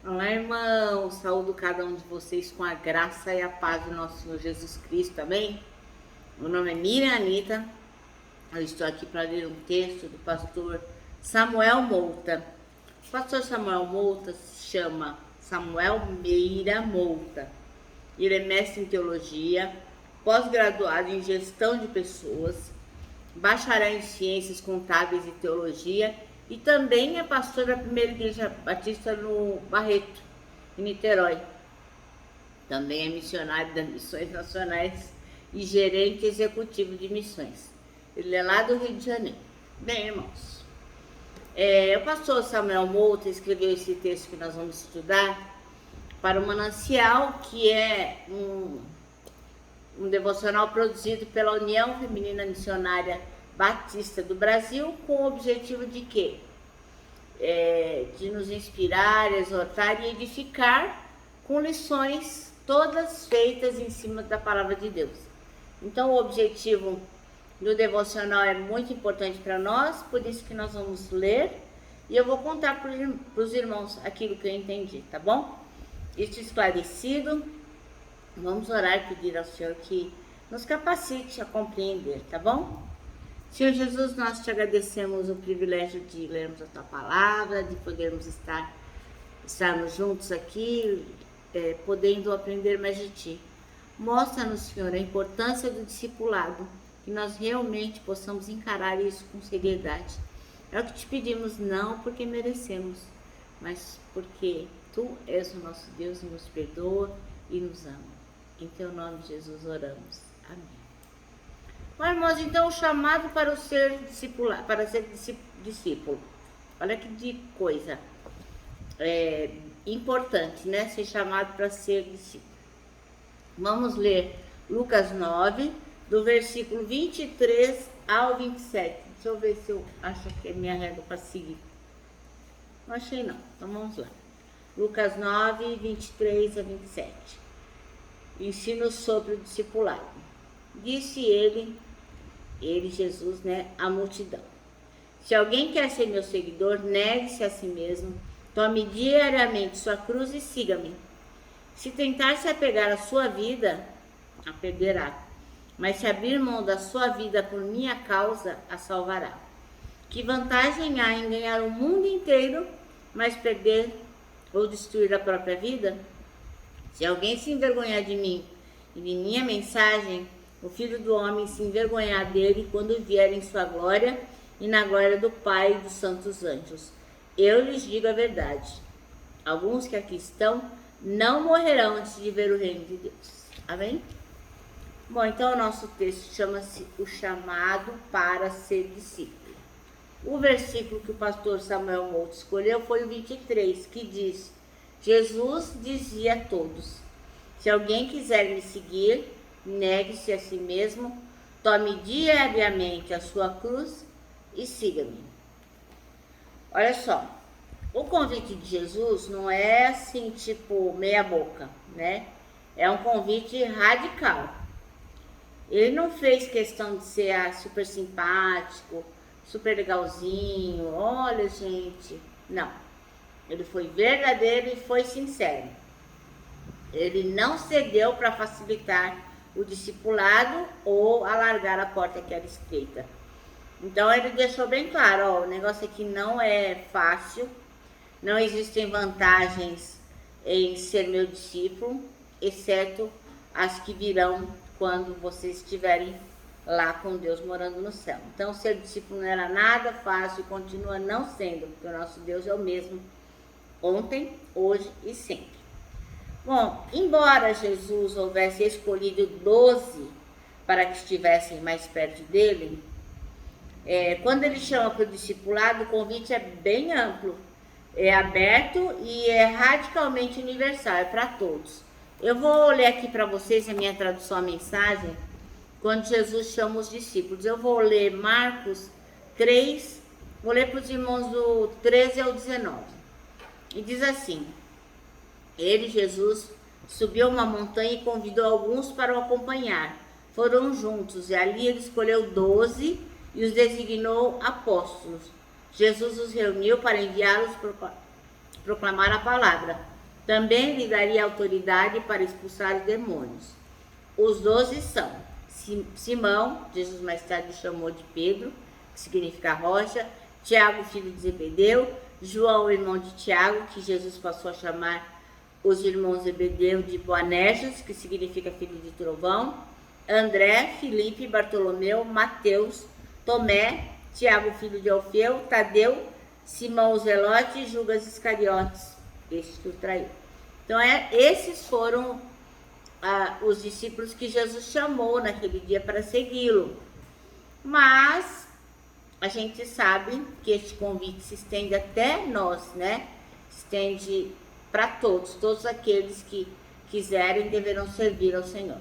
Olá, irmãos. Saúdo cada um de vocês com a graça e a paz do nosso Senhor Jesus Cristo, amém? Meu nome é Miriam Anita. Eu estou aqui para ler um texto do pastor Samuel Mouta. O pastor Samuel Mouta se chama Samuel Meira Mouta. Ele é mestre em teologia, pós-graduado em gestão de pessoas, bacharel em ciências contábeis e teologia, e também é pastor da primeira igreja batista no Barreto, em Niterói. Também é missionário das Missões Nacionais e gerente executivo de missões. Ele é lá do Rio de Janeiro. Bem, irmãos, o pastor Samuel Mouta escreveu esse texto que nós vamos estudar para o Manancial, que é um devocional produzido pela União Feminina Missionária Batista do Brasil, com o objetivo de quê? De nos inspirar, exortar e edificar com lições todas feitas em cima da palavra de Deus. Então o objetivo do devocional é muito importante para nós, por isso que nós vamos ler e eu vou contar para os irmãos aquilo que eu entendi, tá bom? Isso esclarecido, vamos orar e pedir ao Senhor que nos capacite a compreender, tá bom? Senhor Jesus, nós te agradecemos o privilégio de lermos a tua palavra, de podermos estarmos juntos aqui, podendo aprender mais de ti. Mostra-nos, Senhor, a importância do discipulado, que nós realmente possamos encarar isso com seriedade. É o que te pedimos, não porque merecemos, mas porque tu és o nosso Deus e nos perdoa e nos ama. Em teu nome, Jesus, oramos. Amém. Bom, irmãos, então o chamado para ser discípulo. Olha que coisa importante, né? Ser chamado para ser discípulo. Vamos ler Lucas 9, do versículo 23 ao 27. Deixa eu ver se eu acho que é minha régua para seguir. Não achei não, então vamos lá. Lucas 9, 23 a 27. Ensino sobre o discipulado. Disse ele, Jesus, né, à multidão: se alguém quer ser meu seguidor, negue-se a si mesmo, tome diariamente sua cruz e siga-me. Se tentar se apegar à sua vida, a perderá. Mas se abrir mão da sua vida por minha causa, a salvará. Que vantagem há em ganhar o mundo inteiro, mas perder ou destruir a própria vida? Se alguém se envergonhar de mim e de minha mensagem, o Filho do Homem se envergonhar dele quando vier em sua glória e na glória do Pai e dos santos anjos. Eu lhes digo a verdade: alguns que aqui estão não morrerão antes de ver o reino de Deus. Amém? Bom, então o nosso texto chama-se O Chamado para Ser Discípulo. O versículo que o pastor Samuel Mouta escolheu foi o 23, que diz: Jesus dizia a todos: se alguém quiser me seguir, negue-se a si mesmo, tome diariamente a sua cruz e siga-me. Olha só, o convite de Jesus não é assim, tipo, meia boca, né? É um convite radical. Ele não fez questão de ser super simpático, super legalzinho, olha, gente. Não. Ele foi verdadeiro e foi sincero. Ele não cedeu para facilitar o discipulado ou alargar a porta que era estreita. Então ele deixou bem claro, ó, o negócio aqui não é fácil, não existem vantagens em ser meu discípulo, exceto as que virão quando vocês estiverem lá com Deus morando no céu. Então ser discípulo não era nada fácil e continua não sendo, porque o nosso Deus é o mesmo ontem, hoje e sempre. Bom, embora Jesus houvesse escolhido 12 para que estivessem mais perto dele, quando ele chama para o discipulado, o convite é bem amplo, é aberto e é radicalmente universal, é para todos. Eu vou ler aqui para vocês a minha tradução, a mensagem, quando Jesus chama os discípulos. Eu vou ler Marcos 3, vou ler para os irmãos do 13 ao 19. E diz assim: ele, Jesus, subiu uma montanha e convidou alguns para o acompanhar. Foram juntos e ali ele escolheu 12 e os designou apóstolos. Jesus os reuniu para enviá-los proclamar a palavra. Também lhe daria autoridade para expulsar os demônios. Os 12 são Simão, Jesus mais tarde chamou de Pedro, que significa rocha, Tiago, filho de Zebedeu, João, irmão de Tiago, que Jesus passou a chamar os irmãos Zebedeu de Boanerges, que significa filho de trovão, André, Filipe, Bartolomeu, Mateus, Tomé, Tiago, filho de Alfeu, Tadeu, Simão o Zelote e Judas Iscariotes, este que o traiu. Então, esses foram os discípulos que Jesus chamou naquele dia para segui-lo. Mas a gente sabe que este convite se estende até nós, né? Estende para todos aqueles que quiserem deverão servir ao Senhor.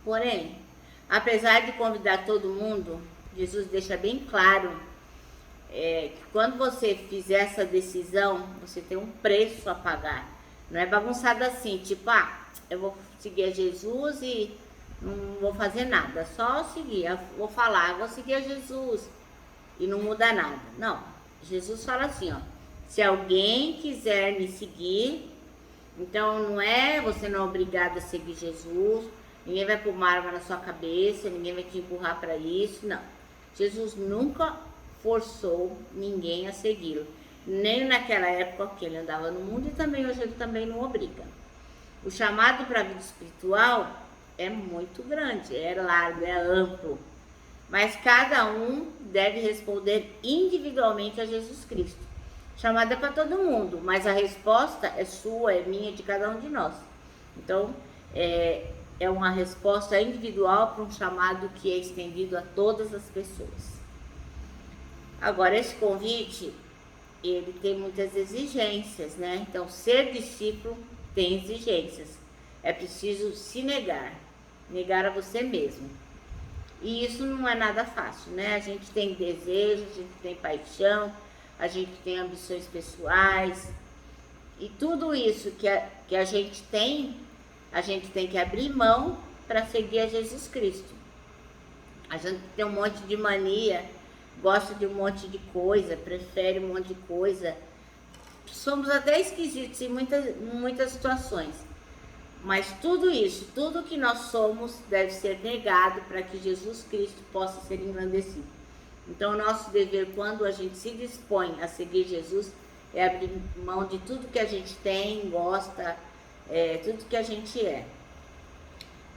Porém, apesar de convidar todo mundo, Jesus deixa bem claro que quando você fizer essa decisão, você tem um preço a pagar. Não é bagunçado assim, tipo, eu vou seguir a Jesus e não vou fazer nada, só seguir, eu vou falar, vou seguir a Jesus e não muda nada. Não, Jesus fala assim, se alguém quiser me seguir, então você não é obrigado a seguir Jesus, ninguém vai pôr uma arma na sua cabeça, ninguém vai te empurrar para isso, não. Jesus nunca forçou ninguém a segui-lo, nem naquela época que ele andava no mundo e também hoje ele também não obriga. O chamado para a vida espiritual é muito grande, é largo, é amplo, mas cada um deve responder individualmente a Jesus Cristo. Chamada é para todo mundo, mas a resposta é sua, é minha, de cada um de nós. Então, é uma resposta individual para um chamado que é estendido a todas as pessoas. Agora, esse convite, ele tem muitas exigências, né? Então, ser discípulo tem exigências. É preciso se negar a você mesmo. E isso não é nada fácil, né? A gente tem desejo, a gente tem paixão, a gente tem ambições pessoais. E tudo isso que a gente tem que abrir mão para seguir a Jesus Cristo. A gente tem um monte de mania, gosta de um monte de coisa, prefere um monte de coisa. Somos até esquisitos em muitas situações. Mas tudo isso, tudo que nós somos deve ser negado para que Jesus Cristo possa ser engrandecido. Então, o nosso dever, quando a gente se dispõe a seguir Jesus, é abrir mão de tudo que a gente tem, gosta, tudo que a gente é.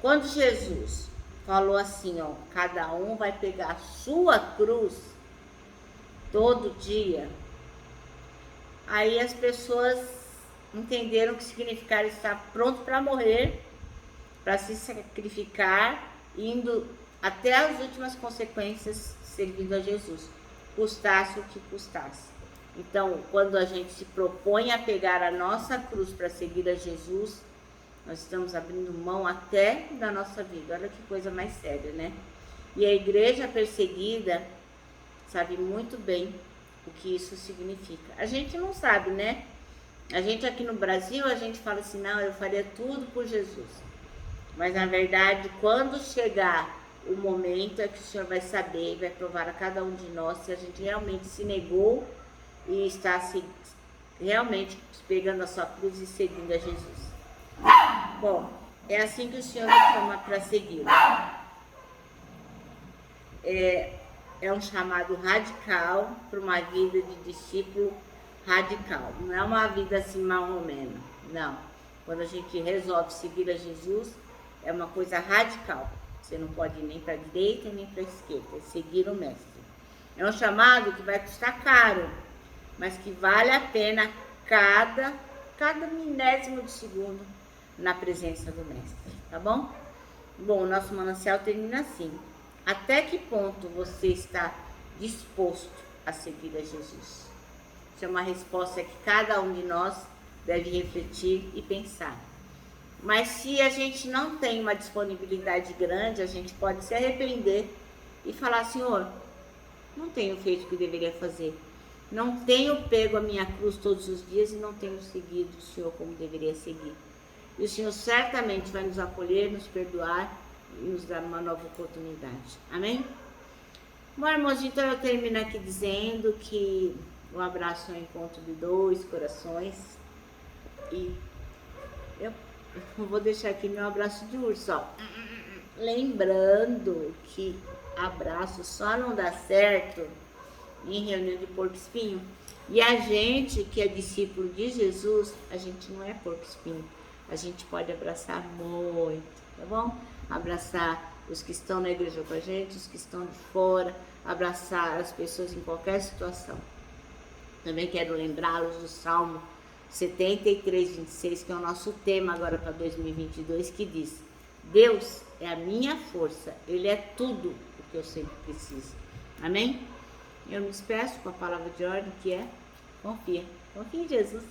Quando Jesus falou assim, cada um vai pegar a sua cruz todo dia, aí as pessoas entenderam que significava estar pronto para morrer, para se sacrificar, indo até as últimas consequências servindo a Jesus, custasse o que custasse. Então, quando a gente se propõe a pegar a nossa cruz para seguir a Jesus, nós estamos abrindo mão até da nossa vida. Olha que coisa mais séria, né? E a igreja perseguida sabe muito bem o que isso significa. A gente não sabe, né? A gente aqui no Brasil, a gente fala assim, não, eu faria tudo por Jesus. Mas na verdade, quando chegar o momento, é que o Senhor vai saber e vai provar a cada um de nós se a gente realmente se negou e está realmente pegando a sua cruz e seguindo a Jesus. Bom, é assim que o Senhor nos chama para segui-lo. É um chamado radical para uma vida de discípulo radical. Não é uma vida assim marromena, não. Quando a gente resolve seguir a Jesus, é uma coisa radical. Você não pode ir nem para a direita nem para a esquerda, é seguir o Mestre. É um chamado que vai custar caro, mas que vale a pena cada milésimo de segundo na presença do Mestre, tá bom? Bom, o nosso manancial termina assim. Até que ponto você está disposto a seguir a Jesus? Isso é uma resposta que cada um de nós deve refletir e pensar. Mas se a gente não tem uma disponibilidade grande, a gente pode se arrepender e falar, Senhor, não tenho feito o que deveria fazer. Não tenho pego a minha cruz todos os dias e não tenho seguido o Senhor como deveria seguir. E o Senhor certamente vai nos acolher, nos perdoar e nos dar uma nova oportunidade. Amém? Bom, irmãos, então eu termino aqui dizendo que Um abraço ao encontro de dois corações. E eu vou deixar aqui meu abraço de urso, ó. Lembrando que abraço só não dá certo em reunião de porco-espinho. E a gente que é discípulo de Jesus, a gente não é porco-espinho. A gente pode abraçar muito, tá bom? Abraçar os que estão na igreja com a gente, os que estão de fora, abraçar as pessoas em qualquer situação. Também quero lembrá-los do Salmo 73, 26, que é o nosso tema agora para 2022, que diz: Deus é a minha força, Ele é tudo o que eu sempre preciso. Amém? Eu me despeço com a palavra de ordem que é: confia em Jesus.